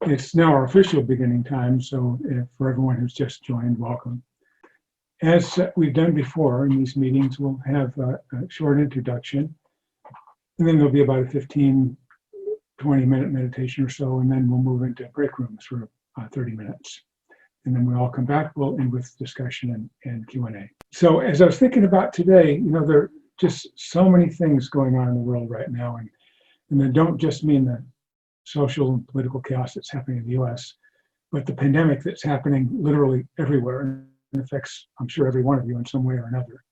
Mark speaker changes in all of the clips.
Speaker 1: It's now our official beginning time, so for everyone who's just joined, welcome. As we've done before in these meetings, we'll have a short introduction, and then there'll be about a 15, 20-minute meditation or so, and then we'll move into break rooms for 30 minutes. And then we all come back, we'll end with discussion and Q&A. So as I was thinking about today, there are just so many things going on in the world right now, and they don't just mean the social and political chaos that's happening in the US, but the pandemic that's happening literally everywhere and affects, I'm sure, every one of you in some way or another.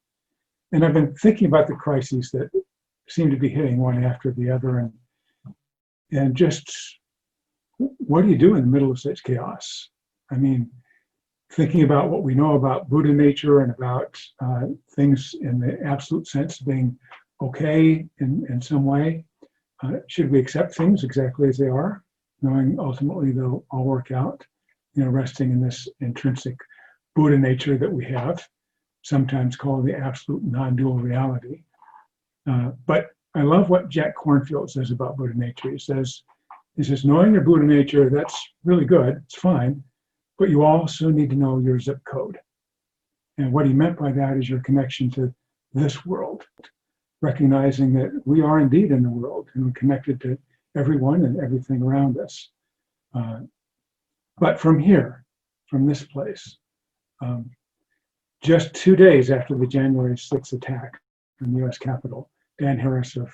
Speaker 1: And I've been thinking about the crises that seem to be hitting one after the other, and just what do you do in the middle of such chaos? I mean, thinking about what we know about Buddha nature and about things in the absolute sense being okay in some way. Should we accept things exactly as they are, knowing ultimately they'll all work out, resting in this intrinsic Buddha nature that we have, sometimes called the absolute non-dual reality. But I love what Jack Kornfield says about Buddha nature. He says, knowing your Buddha nature, that's really good, it's fine, but you also need to know your zip code. And what he meant by that is your connection to this world, recognizing that we are indeed in the world and we're connected to everyone and everything around us. But from here, from this place, just 2 days after the January 6th attack in the US Capitol, Dan Harris of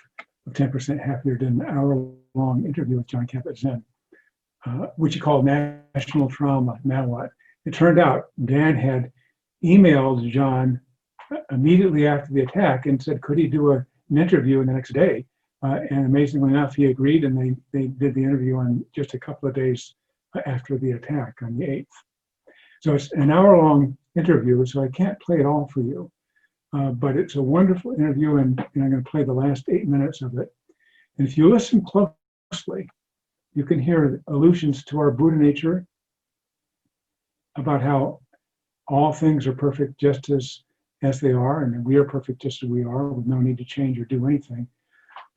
Speaker 1: 10% Happier did an hour-long interview with John Kabat-Zinn, which he called National Trauma, Now What? It turned out Dan had emailed John immediately after the attack and said, could he do an interview in the next day? And amazingly enough, he agreed, and they did the interview on just a couple of days after the attack on the 8th. So it's an hour-long interview, so I can't play it all for you. But it's a wonderful interview, and I'm going to play the last 8 minutes of it. And if you listen closely, you can hear allusions to our Buddha nature, about how all things are perfect just as they are, and we are perfect just as we are, with no need to change or do anything.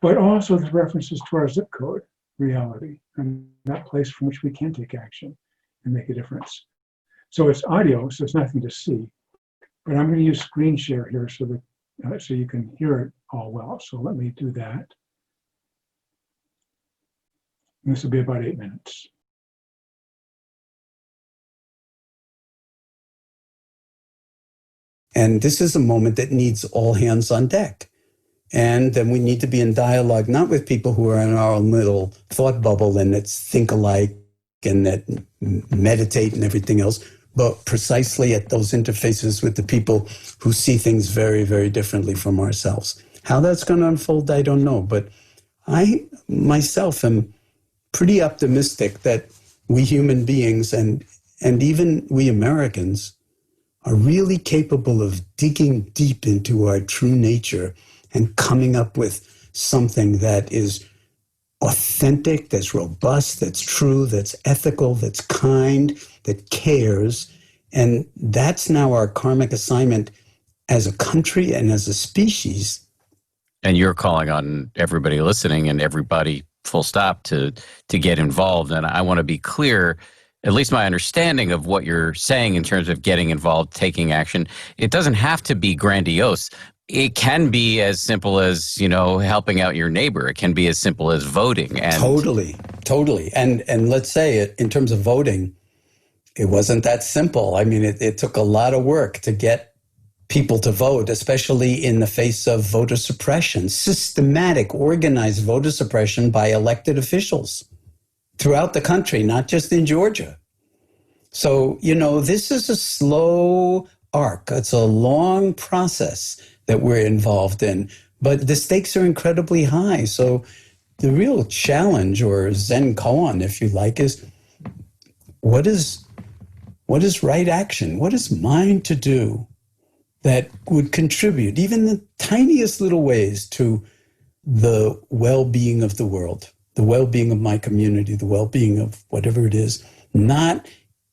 Speaker 1: But also the references to our zip code reality, and that place from which we can take action and make a difference. So it's audio, so it's nothing to see. But I'm going to use screen share here so that so you can hear it all well. So let me do that. And this will be about 8 minutes.
Speaker 2: And this is a moment that needs all hands on deck. And then we need to be in dialogue, not with people who are in our little thought bubble and that think alike and that meditate and everything else, but precisely at those interfaces with the people who see things very, very differently from ourselves. How that's going to unfold, I don't know. But I myself am pretty optimistic that we human beings and even we Americans are really capable of digging deep into our true nature and coming up with something that is authentic, that's robust, that's true, that's ethical, that's kind, that cares. And that's now our karmic assignment as a country and as a species.
Speaker 3: And you're calling on everybody listening and everybody, full stop, to get involved. And I want to be clear, at least my understanding of what you're saying in terms of getting involved, taking action, it doesn't have to be grandiose. It can be as simple as, helping out your neighbor. It can be as simple as voting. And
Speaker 2: Totally. And let's say it, in terms of voting, it wasn't that simple. I mean, it took a lot of work to get people to vote, especially in the face of voter suppression, systematic, organized voter suppression by elected officials throughout the country, not just in Georgia. So, this is a slow arc. It's a long process that we're involved in, but the stakes are incredibly high. So the real challenge, or Zen koan, if you like, is what is right action? What is mine to do that would contribute, even the tiniest little ways, to the well-being of the world, the well-being of my community, the well-being of whatever it is, not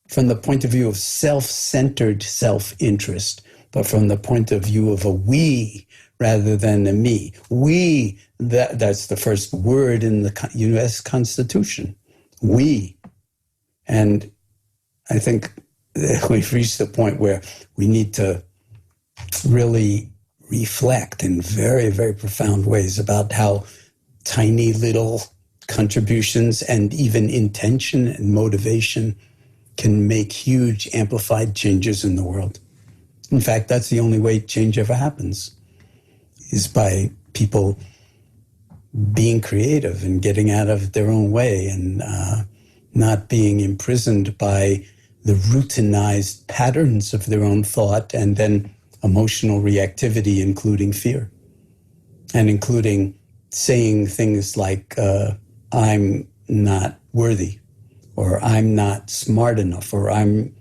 Speaker 2: from the point of view of self-centered self-interest, but from the point of view of a we rather than a me. We, that's the first word in the U.S. Constitution. We, And I think we've reached the point where we need to really reflect in very, very profound ways about how tiny little contributions and even intention and motivation can make huge amplified changes in the world. In fact, that's the only way change ever happens, is by people being creative and getting out of their own way and not being imprisoned by the routinized patterns of their own thought and then emotional reactivity, including fear, and including saying things like, I'm not worthy, or I'm not smart enough, or I'm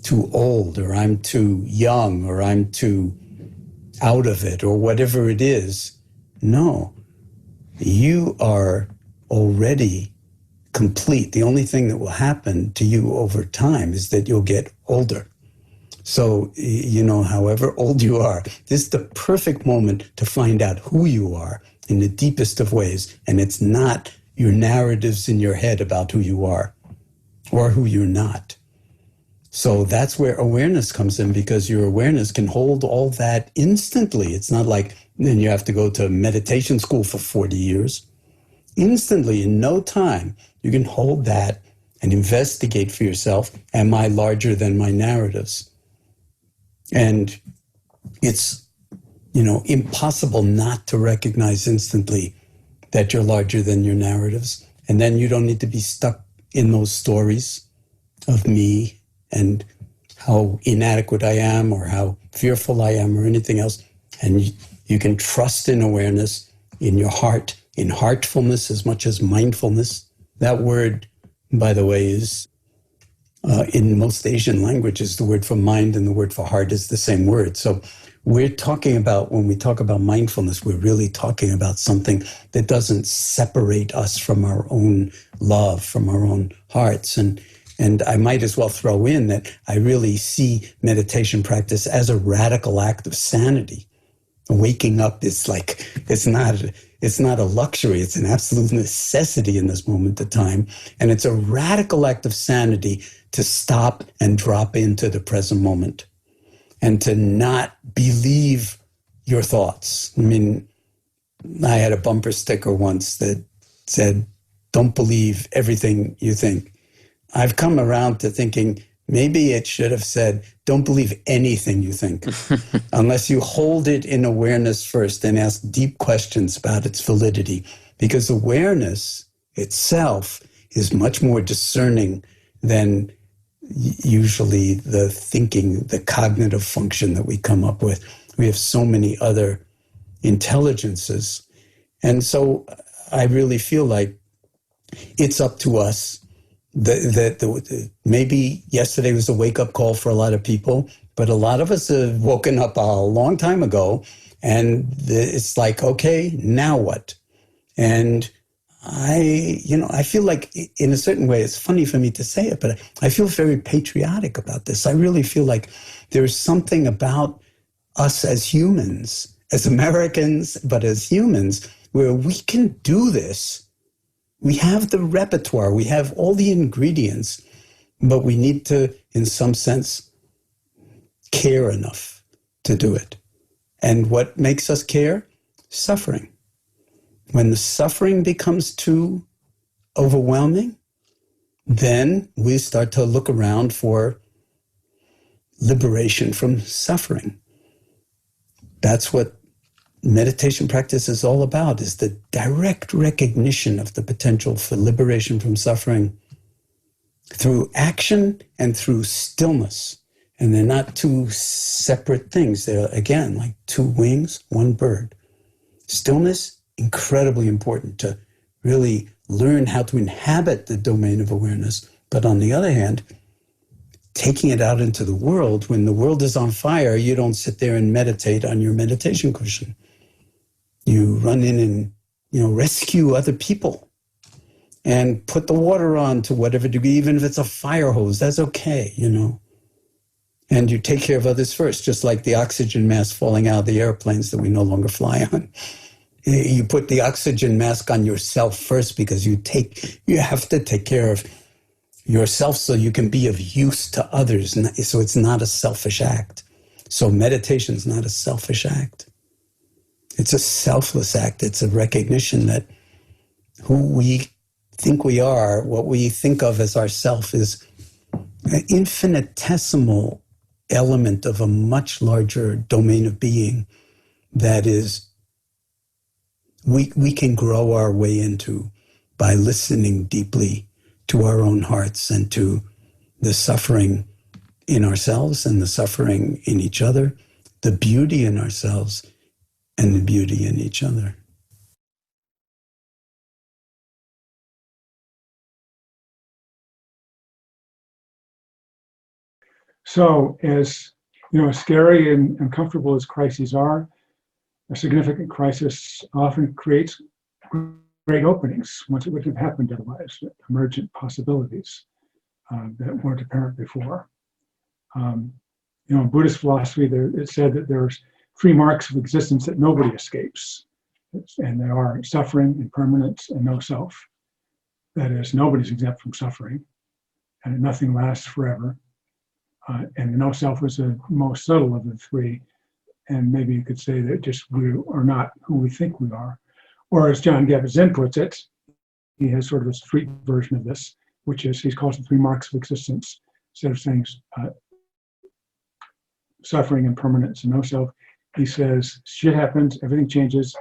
Speaker 2: too old, or I'm too young, or I'm too out of it, or whatever it is. No, you are already complete. The only thing that will happen to you over time is that you'll get older. So, however old you are, this is the perfect moment to find out who you are in the deepest of ways. And it's not your narratives in your head about who you are or who you're not. So that's where awareness comes in, because your awareness can hold all that instantly. It's not like then you have to go to meditation school for 40 years. Instantly, in no time, you can hold that and investigate for yourself, am I larger than my narratives? And it's, impossible not to recognize instantly that you're larger than your narratives. And then you don't need to be stuck in those stories of me and how inadequate I am or how fearful I am or anything else. And you can trust in awareness, in your heart, in heartfulness as much as mindfulness. That word, by the way, is in most Asian languages, the word for mind and the word for heart is the same word. So we're talking about, when we talk about mindfulness, we're really talking about something that doesn't separate us from our own love, from our own hearts. And I might as well throw in that I really see meditation practice as a radical act of sanity. Waking up is like, it's not a luxury, it's an absolute necessity in this moment of time. And it's a radical act of sanity to stop and drop into the present moment and to not believe your thoughts. I mean, I had a bumper sticker once that said, don't believe everything you think. I've come around to thinking maybe it should have said, don't believe anything you think, unless you hold it in awareness first and ask deep questions about its validity. Because awareness itself is much more discerning than usually the thinking, the cognitive function that we come up with. We have so many other intelligences. And so I really feel like it's up to us. Maybe yesterday was a wake-up call for a lot of people, but a lot of us have woken up a long time ago, and it's like, okay, now what? And I feel like in a certain way, it's funny for me to say it, but I feel very patriotic about this. I really feel like there's something about us as humans, as Americans, but as humans, where we can do this. We have the repertoire, we have all the ingredients, but we need to, in some sense, care enough to do it. And what makes us care? Suffering. When the suffering becomes too overwhelming, then we start to look around for liberation from suffering. That's what meditation practice is all about, is the direct recognition of the potential for liberation from suffering through action and through stillness. And they're not two separate things. They're, again, like two wings, one bird. Stillness, incredibly important to really learn how to inhabit the domain of awareness. But on the other hand, taking it out into the world, when the world is on fire, you don't sit there and meditate on your meditation cushion. You run in and, rescue other people and put the water on to whatever degree, even if it's a fire hose, that's okay, And you take care of others first, just like the oxygen mask falling out of the airplanes that we no longer fly on. You put the oxygen mask on yourself first because you have to take care of yourself so you can be of use to others. So it's not a selfish act. So meditation is not a selfish act. It's a selfless act. It's a recognition that who we think we are, what we think of as ourself, is an infinitesimal element of a much larger domain of being that is we can grow our way into by listening deeply to our own hearts and to the suffering in ourselves and the suffering in each other, the beauty in ourselves and the beauty in each other.
Speaker 1: So as scary and uncomfortable as crises are, a significant crisis often creates great openings once it wouldn't have happened otherwise, emergent possibilities that weren't apparent before. In Buddhist philosophy, it said that there's 3 marks of existence that nobody escapes. And they are suffering, impermanence, and no self. That is, nobody's exempt from suffering, and nothing lasts forever. And the no self is the most subtle of the 3. And maybe you could say that just we are not who we think we are. Or as John Kabat-Zinn puts it, he has sort of a street version of this, which is, he calls it 3 marks of existence. Instead of saying suffering, impermanence, and no self, he says, shit happens, everything changes,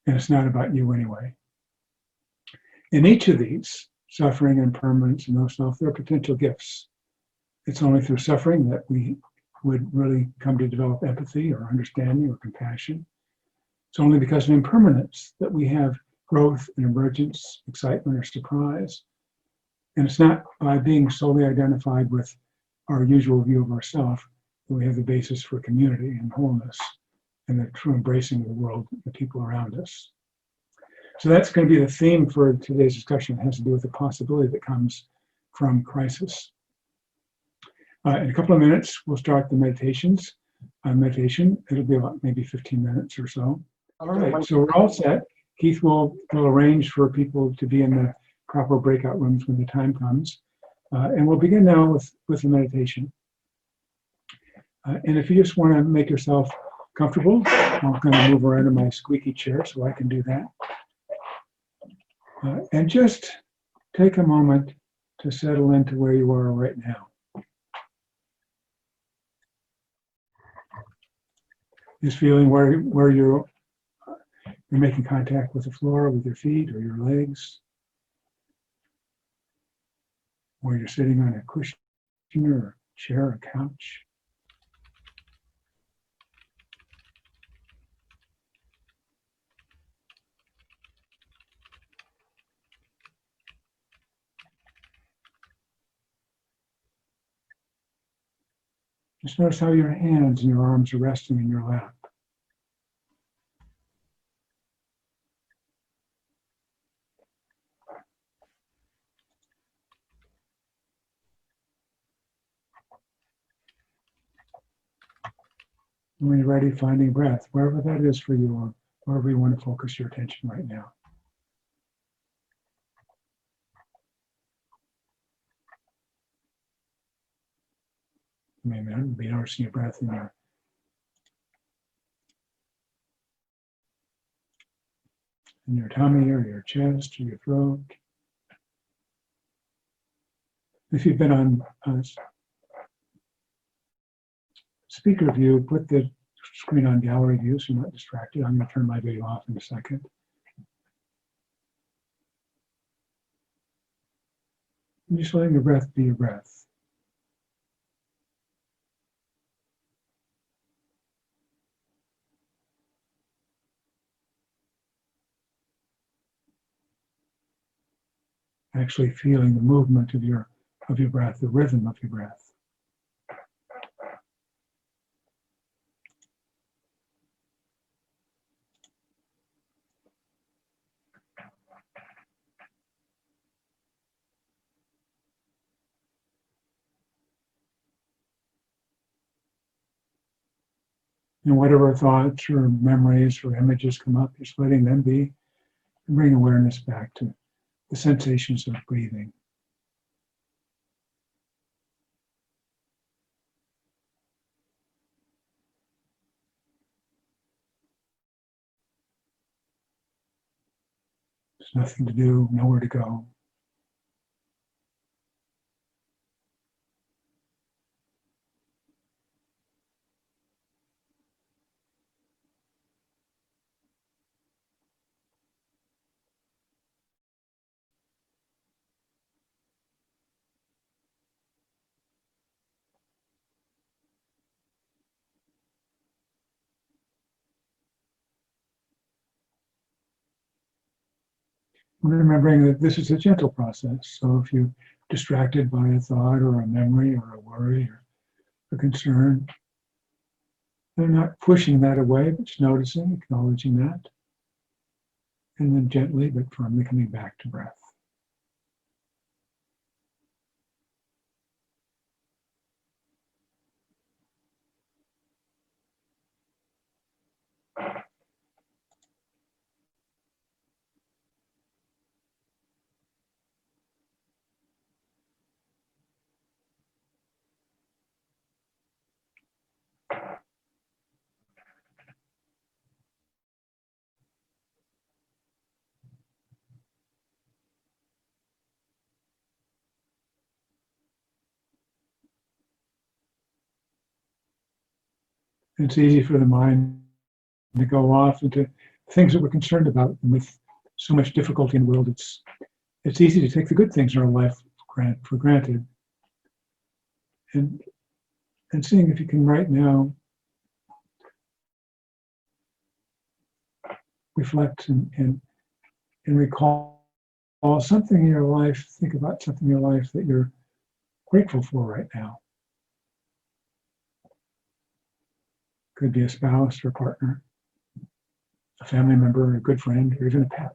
Speaker 1: and it's not about you anyway. In each of these, suffering, impermanence, and no self, there are potential gifts. It's only through suffering that we would really come to develop empathy or understanding or compassion. It's only because of impermanence that we have growth and emergence, excitement or surprise. And it's not by being solely identified with our usual view of ourselves that we have the basis for community and wholeness and the true embracing of the world, the people around us. So that's going to be the theme for today's discussion. It has to do with the possibility that comes from crisis. In a couple of minutes, we'll start the meditation. It'll be about maybe 15 minutes or so. All right, so we're all set. Keith will arrange for people to be in the proper breakout rooms when the time comes. And we'll begin now with the meditation. And if you just want to make yourself comfortable, I'm going to move around in my squeaky chair so I can do that. And just take a moment to settle into where you are right now. Just feeling where you're making contact with the floor, with your feet or your legs, where you're sitting on a cushion or a chair or couch. Just notice how your hands and your arms are resting in your lap. When you're ready, finding breath, wherever that is for you, or wherever you want to focus your attention right now. You may be noticing your breath in your tummy or your chest or your throat. If you've been on speaker view, put the screen on gallery view so you're not distracted. I'm going to turn my video off in a second. And just letting your breath be your breath. Actually feeling the movement of your breath, the rhythm of your breath. And whatever thoughts or memories or images come up, just letting them be and bring awareness back to the sensations of breathing. There's nothing to do, nowhere to go. Remembering that this is a gentle process. So if you're distracted by a thought or a memory or a worry or a concern, they're not pushing that away, but just noticing, acknowledging that, and then gently but firmly coming back to breath. It's easy for the mind to go off into things that we're concerned about. And with so much difficulty in the world, it's easy to take the good things in our life for granted. And seeing if you can right now reflect and recall something in your life, think about something in your life that you're grateful for right now. Could be a spouse or a partner, a family member, a good friend, or even a pet.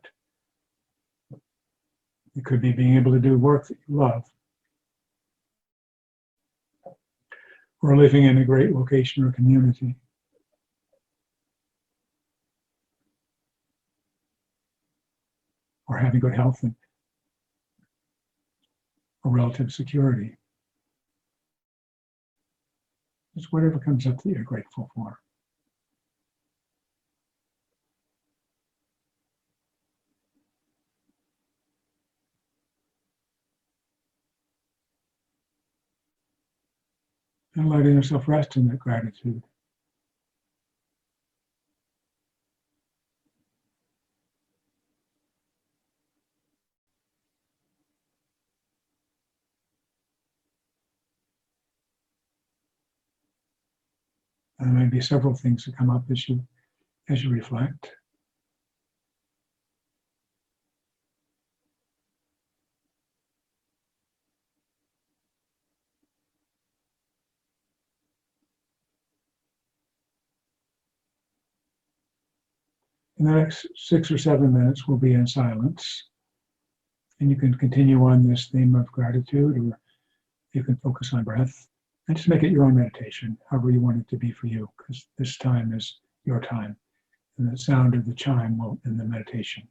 Speaker 1: It could be being able to do work that you love, or living in a great location or community. Or having good health and or relative security. It's whatever comes up that you're grateful for. And letting yourself rest in that gratitude. And there may be several things that come up as you reflect. In the next 6 or 7 minutes, we'll be in silence. And you can continue on this theme of gratitude, or you can focus on breath and just make it your own meditation, however you want it to be for you, because this time is your time. And the sound of the chime will end the meditation.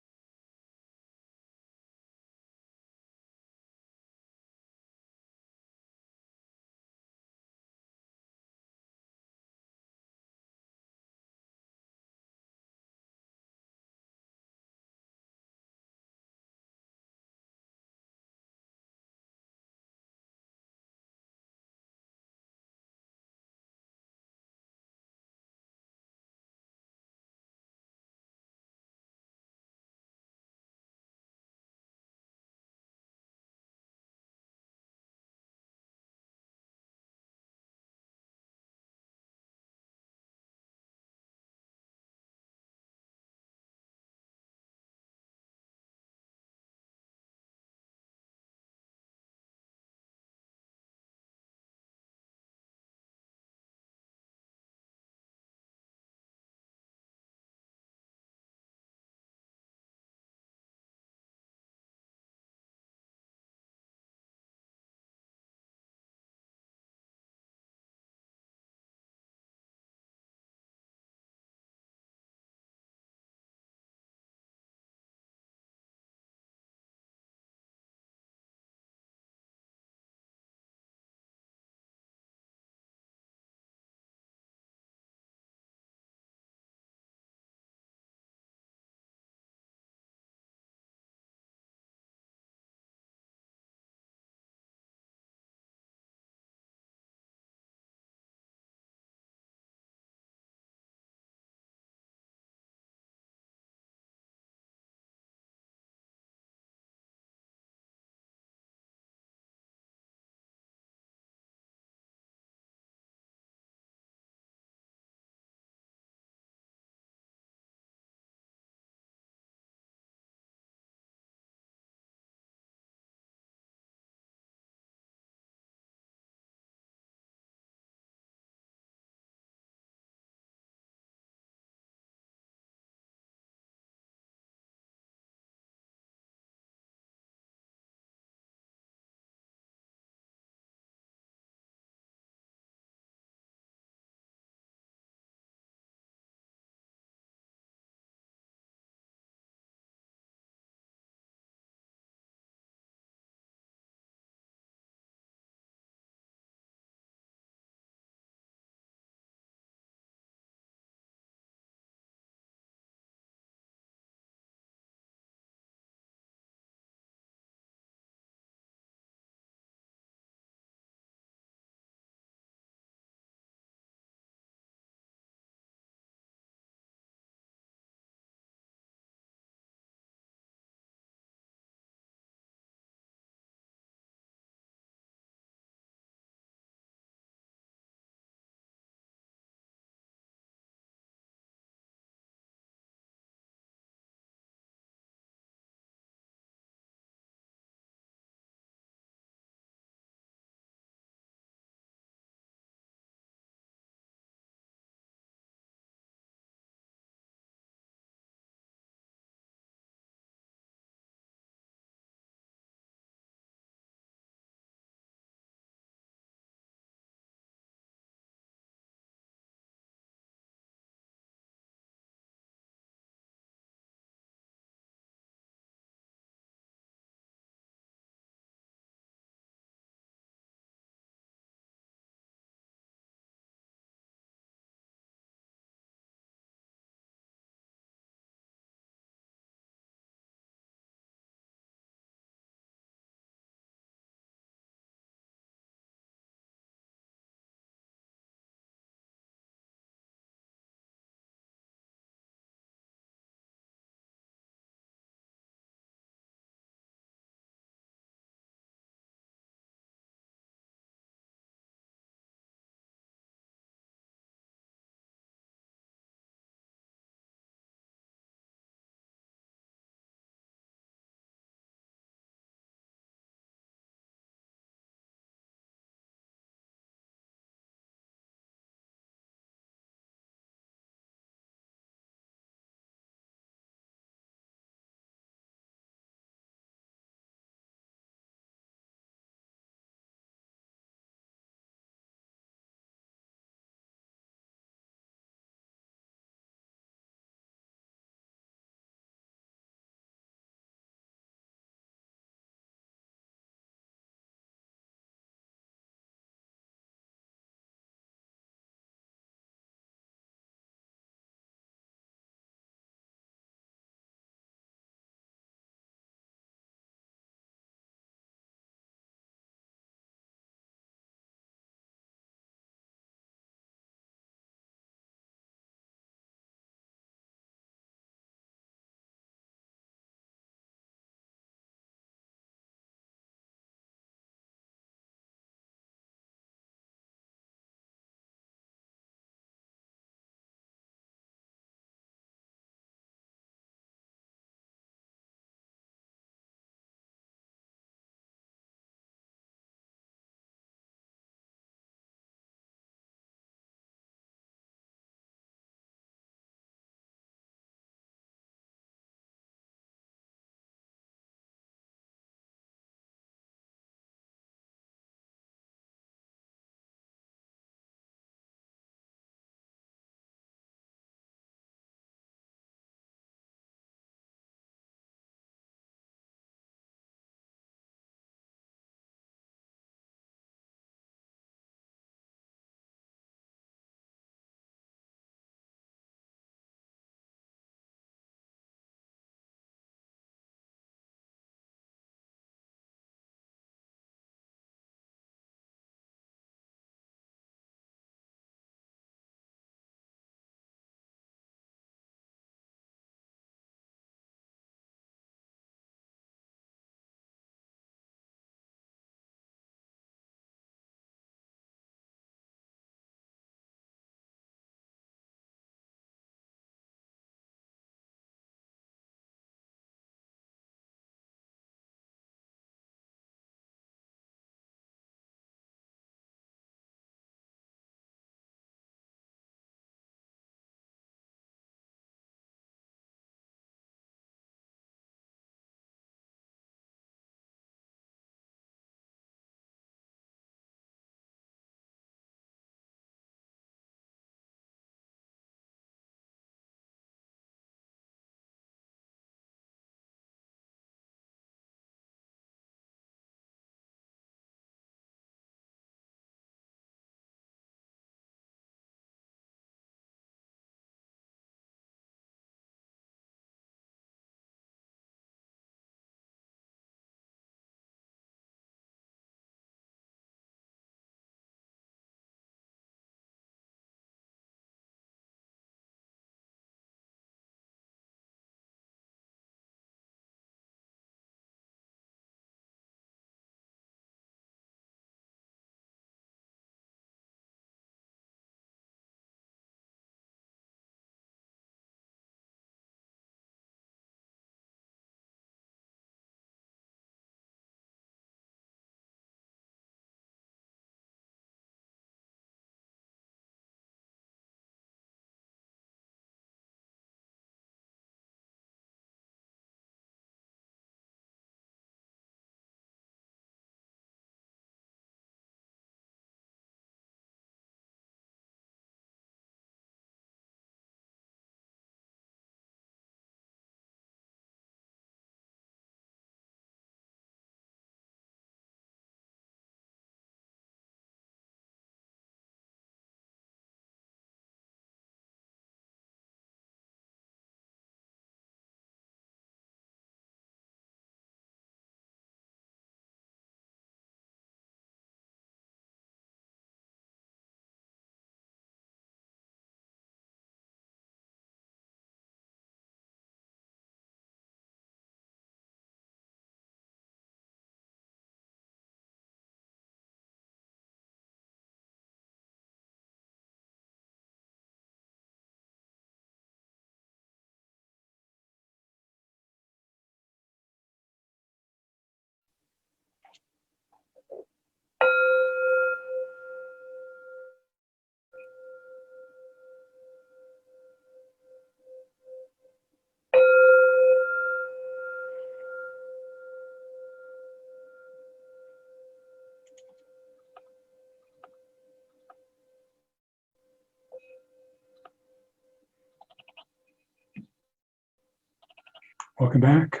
Speaker 1: Welcome back.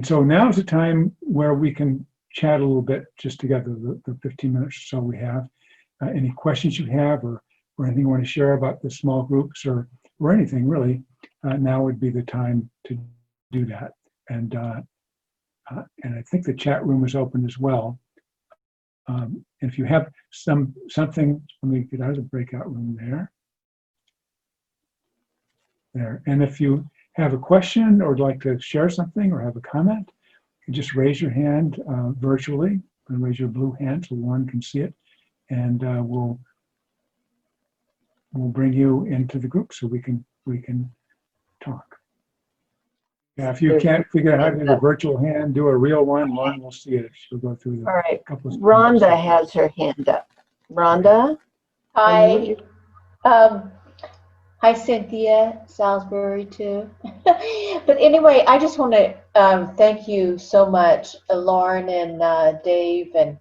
Speaker 1: So now is the time where we can chat a little bit just together, the 15 minutes or so we have. Any questions you have or anything you want to share about the small groups or anything really, now would be the time to do that. And I think the chat room is open as well. If you have something, let me get out of the breakout room there. And if you have a question or would like to share something or have a comment, you just raise your hand virtually and raise your blue hand so Lauren can see it, and we'll bring you into the group so we can talk. Yeah, if you can't figure out how to do a virtual hand, do a real one. Lauren will see it. She'll go through the
Speaker 4: All right.
Speaker 1: couple of
Speaker 4: Rhonda has her hand up. Rhonda?
Speaker 5: Hi. Hi, Cynthia Salisbury, too. But anyway, I just want to thank you so much, Lauren and Dave, and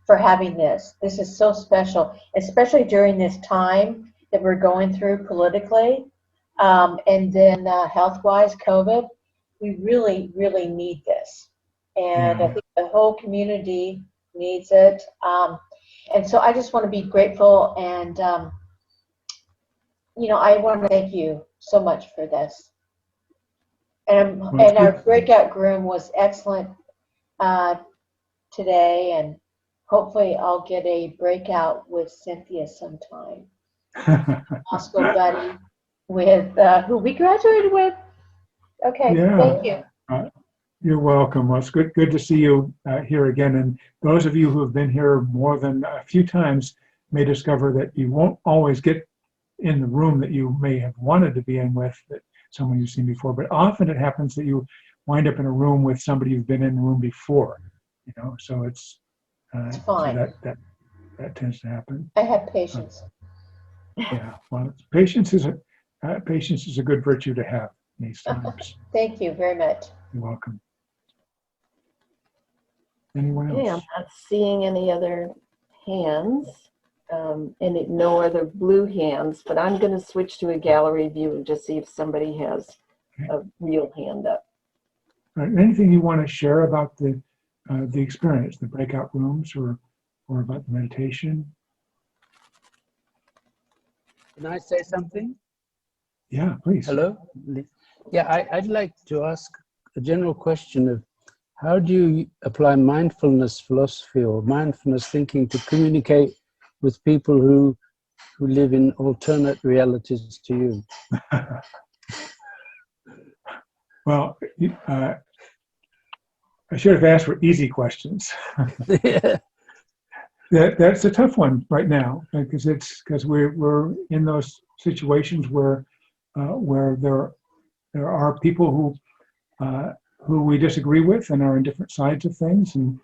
Speaker 5: for having this. This is so special, especially during this time that we're going through politically, and then health-wise, COVID. We really, really need this, and I think the whole community needs it. And so I just want to be grateful, and I want to thank you so much for this. And our breakout room was excellent today, and hopefully I'll get a breakout with Cynthia sometime. Law school buddy with who we graduated with. Okay,
Speaker 1: Yeah.
Speaker 5: thank you.
Speaker 1: You're welcome. Well, it's good to see you here again. And those of you who have been here more than a few times may discover that you won't always get in the room that you may have wanted to be in with someone you've seen before, but often it happens that you wind up in a room with somebody you've been in the room before, so it's
Speaker 5: fine.
Speaker 1: So that tends to happen.
Speaker 5: I have patience.
Speaker 1: Yeah, well, patience is a good virtue to have in these times.
Speaker 5: Thank you very much.
Speaker 1: You're welcome. Anyone else?
Speaker 4: Okay, I'm not seeing any other hands. And no other blue hands, but I'm going to switch to a gallery view and just see if somebody has a real hand up.
Speaker 1: All right, anything you want to share about the experience, the breakout rooms, or about the meditation?
Speaker 6: Can I say something?
Speaker 1: Yeah, please.
Speaker 6: Hello? Yeah, I'd like to ask a general question of how do you apply mindfulness philosophy or mindfulness thinking to communicate with people who live in alternate realities to you?
Speaker 1: Well, I should have asked for easy questions.
Speaker 6: Yeah.
Speaker 1: That's a tough one right now because we're in those situations where there are people who we disagree with and are on different sides of things, and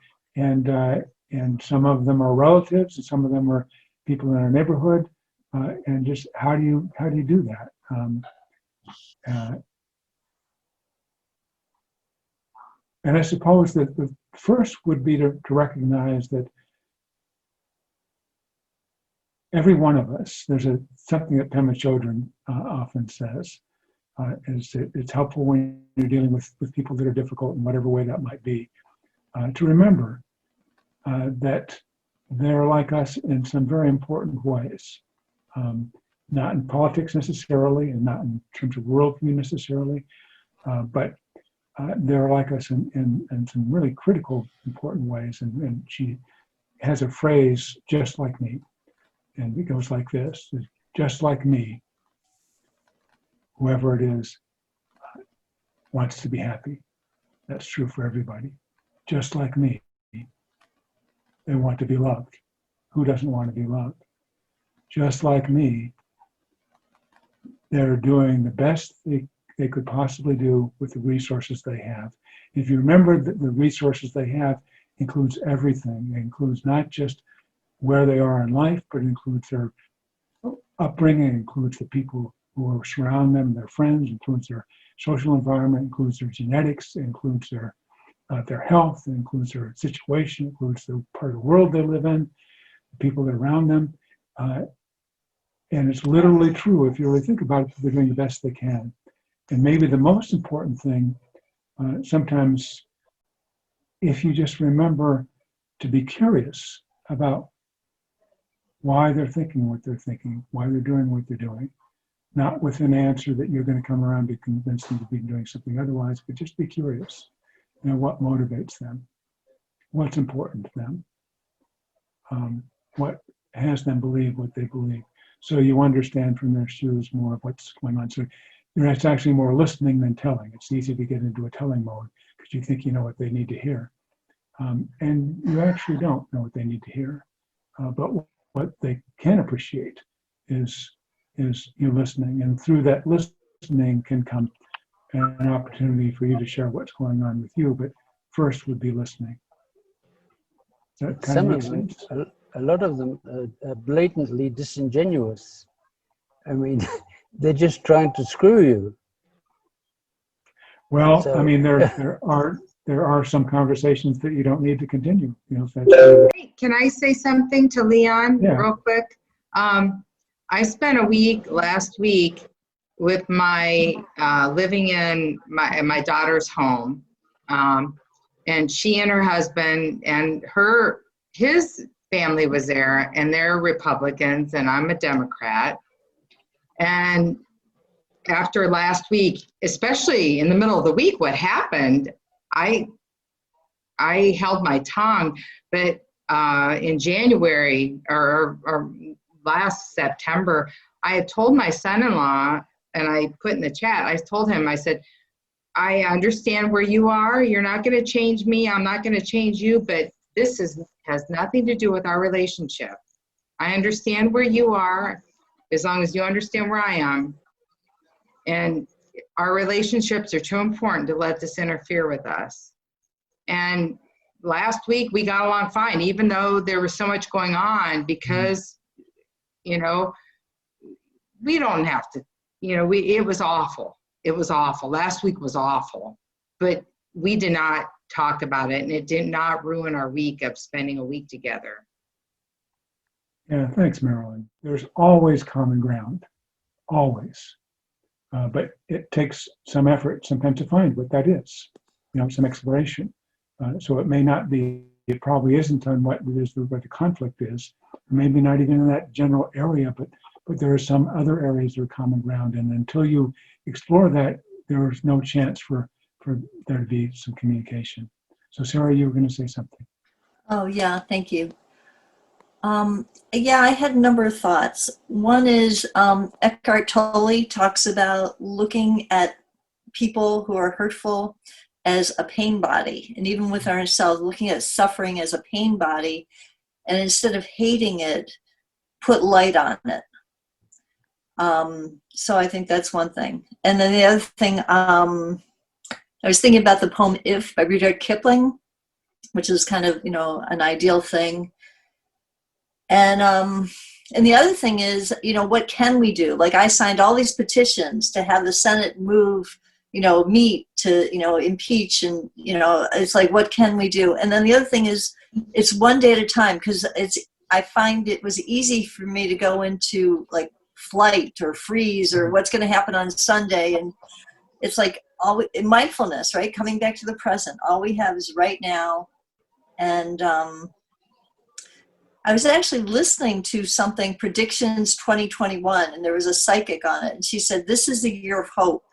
Speaker 1: some of them are relatives, and some of them are people in our neighborhood, and just how do you do that? And I suppose that the first would be to recognize that every one of us, there's something that Pema Chodron often says, is that it's helpful when you're dealing with people that are difficult in whatever way that might be, to remember that they're like us in some very important ways, not in politics necessarily, and not in terms of worldview necessarily, but they're like us in some really critical, important ways. And she has a phrase, just like me, and it goes like this: just like me, whoever it is wants to be happy. That's true for everybody. Just like me, they want to be loved. Who doesn't want to be loved? Just like me, they're doing the best they could possibly do with the resources they have. If you remember that the resources they have includes everything. It includes not just where they are in life, but it includes their upbringing, it includes the people who surround them, their friends, includes their social environment, includes their genetics, it includes their health, it includes their situation, it includes the part of the world they live in. people that are around them. And it's literally true. If you really think about it, they're doing the best they can. And maybe the most important thing, sometimes if you just remember to be curious about why they're thinking what they're thinking, why they're doing what they're doing, not with an answer that you're going to come around and convince them to be doing something otherwise, but just be curious. You know, what motivates them, what's important to them, what has them believe what they believe. So you understand from their shoes more of what's going on. So it's actually more listening than telling. It's easy to get into a telling mode because you think you know what they need to hear. And you actually don't know what they need to hear. But what they can appreciate is you listening. And through that listening can come an opportunity for you to share what's going on with you. But first would be listening. Does that kind
Speaker 6: Some
Speaker 1: of
Speaker 6: of
Speaker 1: make
Speaker 6: them,
Speaker 1: sense?
Speaker 6: a lot of them are blatantly disingenuous. I mean, they're just trying to screw you.
Speaker 1: Well,
Speaker 6: So,
Speaker 1: I mean, there are some conversations that you don't need to continue. You know, if that's
Speaker 7: Can I say something to Leon
Speaker 1: Yeah.
Speaker 7: real quick? I spent a week last week with my living in my daughter's home, and she and her husband and his family was there, and they're Republicans, and I'm a Democrat. And after last week, especially in the middle of the week, what happened, I held my tongue, but in January or last September, I had told my son-in-law, and I put in the chat, I told him, I said, I understand where you are. You're not going to change me. I'm not going to change you, but this has nothing to do with our relationship. I understand where you are, as long as you understand where I am. And our relationships are too important to let this interfere with us. And last week we got along fine, even though there was so much going on, because, you know, we don't have to, you know, it was awful. It was awful. Last week was awful, but we did not talk about it, and it did not ruin our week of spending a week together.
Speaker 1: Yeah, thanks, Marilyn. There's always common ground, always. But it takes some effort sometimes to find what that is, you know, some exploration. So it may not be, it probably isn't on what it is, where the conflict is, maybe not even in that general area, but there are some other areas that are common ground. And until you explore that, there is no chance for there to be some communication. So Sarah, you were going to say something.
Speaker 8: Oh, yeah, thank you. Yeah, I had a number of thoughts. One is Eckhart Tolle talks about looking at people who are hurtful as a pain body, and even with ourselves, looking at suffering as a pain body, and instead of hating it, put light on it. So I think that's one thing. And then the other thing, I was thinking about the poem "If" by Rudyard Kipling, which is kind of, you know, an ideal thing. And the other thing is, you know, what can we do? Like, I signed all these petitions to have the Senate move, you know, meet to, you know, impeach, and, you know, it's like, what can we do? And then the other thing is, it's one day at a time, because I find it was easy for me to go into like flight or freeze or what's going to happen on Sunday. And it's like mindfulness, right? Coming back to the present. All we have is right now. And I was actually listening to something, Predictions 2021, and there was a psychic on it. And she said, this is the year of hope.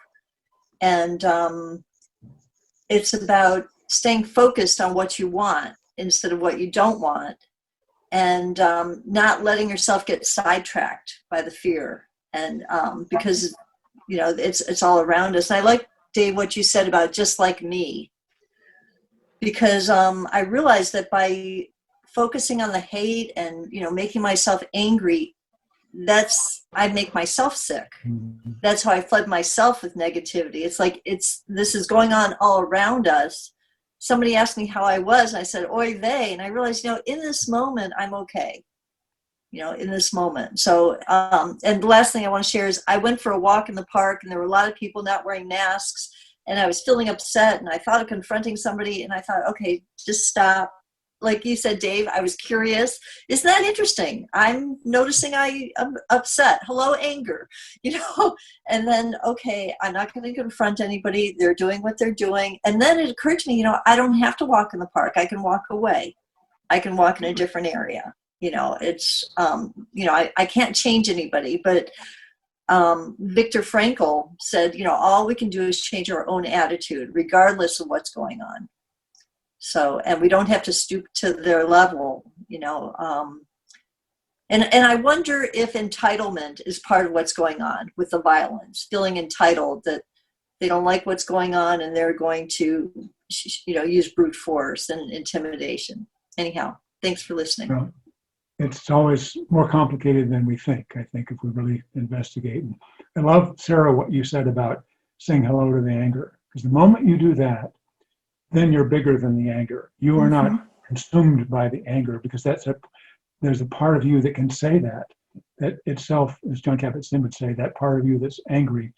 Speaker 8: And it's about staying focused on what you want instead of what you don't want. And not letting yourself get sidetracked by the fear. And because, you know, it's all around us. And I like, Dave, what you said about just like me. Because I realized that by focusing on the hate and, you know, making myself angry, I make myself sick. That's how I flood myself with negativity. It's like, this is going on all around us. Somebody asked me how I was, and I said, oy vey. And I realized, you know, in this moment, I'm okay. You know, in this moment. So, and the last thing I want to share is I went for a walk in the park, and there were a lot of people not wearing masks, and I was feeling upset, and I thought of confronting somebody, and I thought, okay, just stop. like you said, Dave, I was curious. Isn't that interesting? I'm noticing I'm upset. Hello, anger, and then, okay, I'm not going to confront anybody. They're doing what they're doing. And then it occurred to me, I don't have to walk in the park. I can walk away. I can walk in a different area. It's, I can't change anybody, but Viktor Frankl said, all we can do is change our own attitude, regardless of what's going on. So, and we don't have to stoop to their level, and I wonder if entitlement is part of what's going on with the violence, feeling entitled that they don't like what's going on and they're going to, use brute force and intimidation. Anyhow, thanks for listening.
Speaker 1: Well, it's always more complicated than we think, I think, if we really investigate. And I love, Sarah, what you said about saying hello to the anger, because the moment you do that, then you're bigger than the anger. You are not consumed by the anger, because there's a part of you that can say that itself, as John Kabat-Zinn would say, that part of you that's angry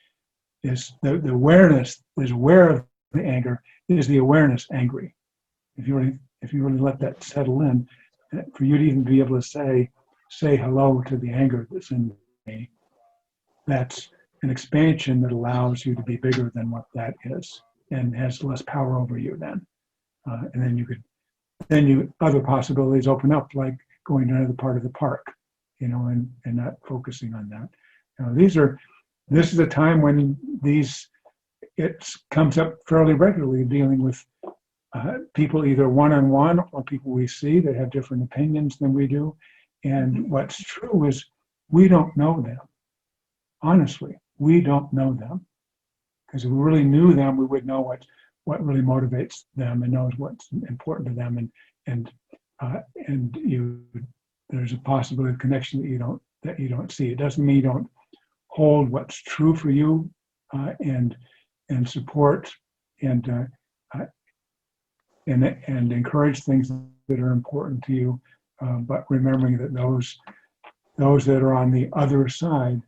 Speaker 1: is the awareness, is aware of the anger, is the awareness angry. If you really let that settle in, for you to even be able to say hello to the anger that's in me, that's an expansion that allows you to be bigger than what that is and has less power over you then. And then other possibilities open up, like going to another part of the park, and not focusing on that. This is a time when it comes up fairly regularly, dealing with people either one-on-one or people we see that have different opinions than we do. And what's true is we don't know them. Honestly, we don't know them. Because if we really knew them, we would know what really motivates them and knows what's important to them. And there's a possibility of connection that you don't see. It doesn't mean you don't hold what's true for you and support and encourage things that are important to you, but remembering that those that are on the other side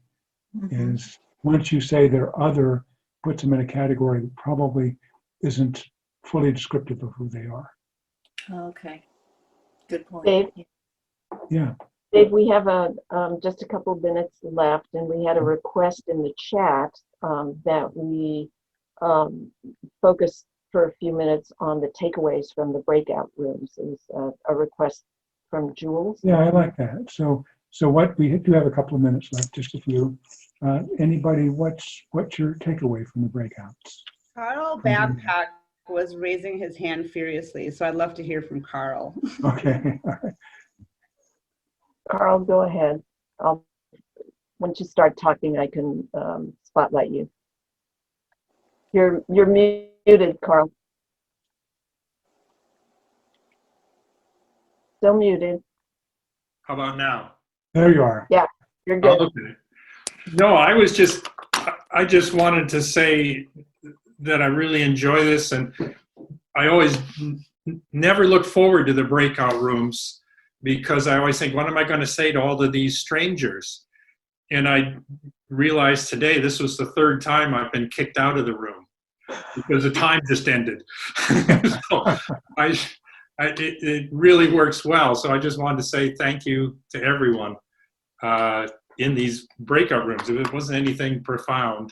Speaker 1: is, once you say they're other, puts them in a category that probably isn't fully descriptive of who they are.
Speaker 8: Okay, good point.
Speaker 4: Dave?
Speaker 1: Yeah.
Speaker 4: Dave, we have just a couple of minutes left, and we had a request in the chat that we focus for a few minutes on the takeaways from the breakout rooms. It was a request from Jules.
Speaker 1: Yeah, I like that. So what we do have a couple of minutes left, just a few. Anybody, what's your takeaway from the breakouts?
Speaker 9: Carl Babcock was raising his hand furiously, so I'd love to hear from Carl.
Speaker 1: Okay. All right.
Speaker 4: Carl, go ahead. Once you start talking, I can spotlight you. You're muted, Carl. Still muted.
Speaker 10: How about now?
Speaker 1: There you are.
Speaker 4: Yeah, you're good.
Speaker 10: Oh, okay. No, I just wanted to say that I really enjoy this, and I always never look forward to the breakout rooms, because I always think, what am I going to say to all of these strangers? And I realized today this was the third time I've been kicked out of the room because the time just ended. So it really works well. So I just wanted to say thank you to everyone in these breakout rooms. If it wasn't anything profound,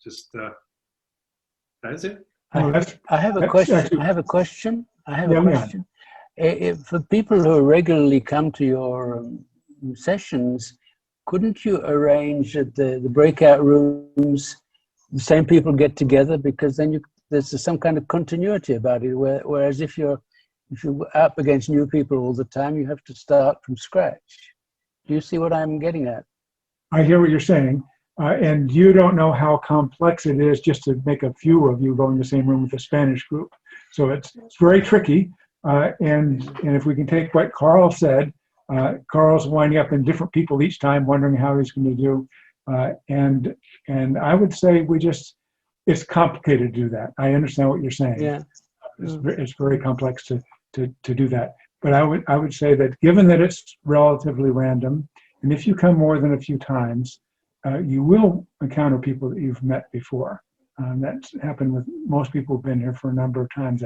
Speaker 10: just that's it.
Speaker 6: I have a question. For people who regularly come to your sessions, couldn't you arrange that the breakout rooms, the same people get together, because then there's some kind of continuity about it, whereas if you're up against new people all the time, you have to start from scratch. Do you see what I'm getting at?
Speaker 1: I hear what you're saying. And you don't know how complex it is just to make a few of you go in the same room with the Spanish group. So it's very tricky. And if we can take what Carl said, Carl's winding up in different people each time, wondering how he's going to do. And I would say it's complicated to do that. I understand what you're saying.
Speaker 6: Yeah.
Speaker 1: It's very complex to do that. But I would say that given that it's relatively random, and if you come more than a few times, you will encounter people that you've met before. That's happened with most people who've been here for a number of times.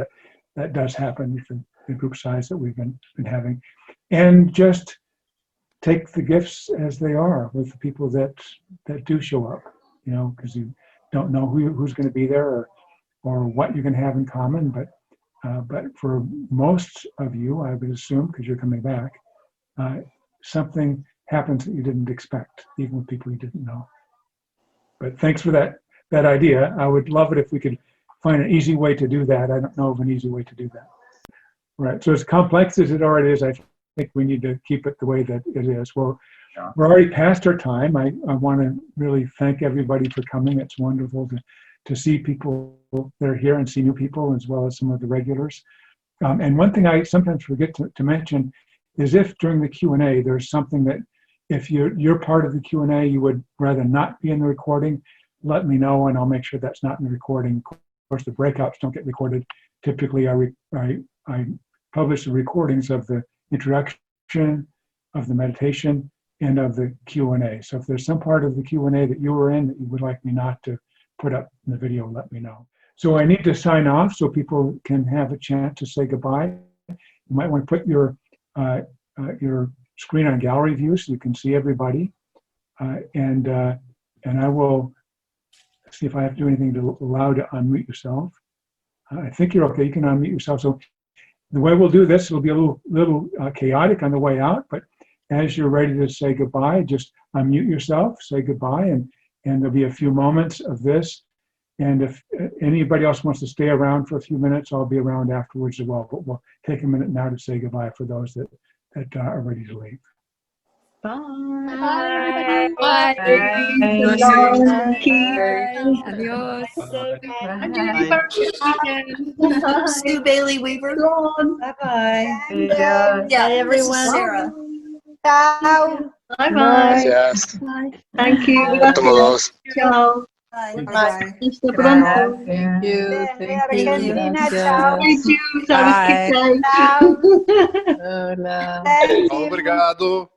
Speaker 1: That does happen. the group size that we've been having, and just take the gifts as they are with the people that do show up, because you don't know who's going to be there or what you're going to have in common. But for most of you, I would assume, because you're coming back, something happens that you didn't expect, even with people you didn't know. But thanks for that idea. I would love it if we could find an easy way to do that. I don't know of an easy way to do that. Right. So as complex as it already is, I think we need to keep it the way that it is. Well, we're already past our time. I want to really thank everybody for coming. It's wonderful to see people that are here and see new people as well as some of the regulars. And one thing I sometimes forget to mention is if during the Q&A there's something that if you're part of the Q&A, you would rather not be in the recording, let me know and I'll make sure that's not in the recording. Of course, the breakouts don't get recorded. Typically, I publish the recordings of the introduction, of the meditation, and of the Q&A. So if there's some part of the Q&A that you were in that you would like me not to put up in the video, let me know. So I need to sign off so people can have a chance to say goodbye. You might want to put your screen on gallery view so you can see everybody. And I will see if I have to do anything to allow to unmute yourself. I think you're okay. You can unmute yourself. So the way we'll do this will be a little chaotic on the way out, but as you're ready to say goodbye, just unmute yourself, say goodbye, and there'll be a few moments of this. And if anybody else wants to stay around for a few minutes, I'll be around afterwards as well. But we'll take a minute now to say goodbye for those that are ready to leave.
Speaker 11: Bye.
Speaker 5: Bye.
Speaker 11: Adios.
Speaker 8: Sue Bailey Weaver.
Speaker 11: Bye-bye.
Speaker 8: Yeah,
Speaker 11: Bye, everyone.
Speaker 8: This is Sarah.
Speaker 5: Ciao.
Speaker 11: Bye-bye.
Speaker 12: Gracias.
Speaker 11: Thank you.
Speaker 12: A todos.
Speaker 11: Ciao.
Speaker 8: Bye.
Speaker 11: Bye.
Speaker 5: Hasta pronto.
Speaker 11: Thank you.
Speaker 5: De Argentina, ciao.
Speaker 11: Thank you. Sabes que
Speaker 5: Ciao.
Speaker 11: Hola.
Speaker 5: Thank you.
Speaker 12: Obrigado.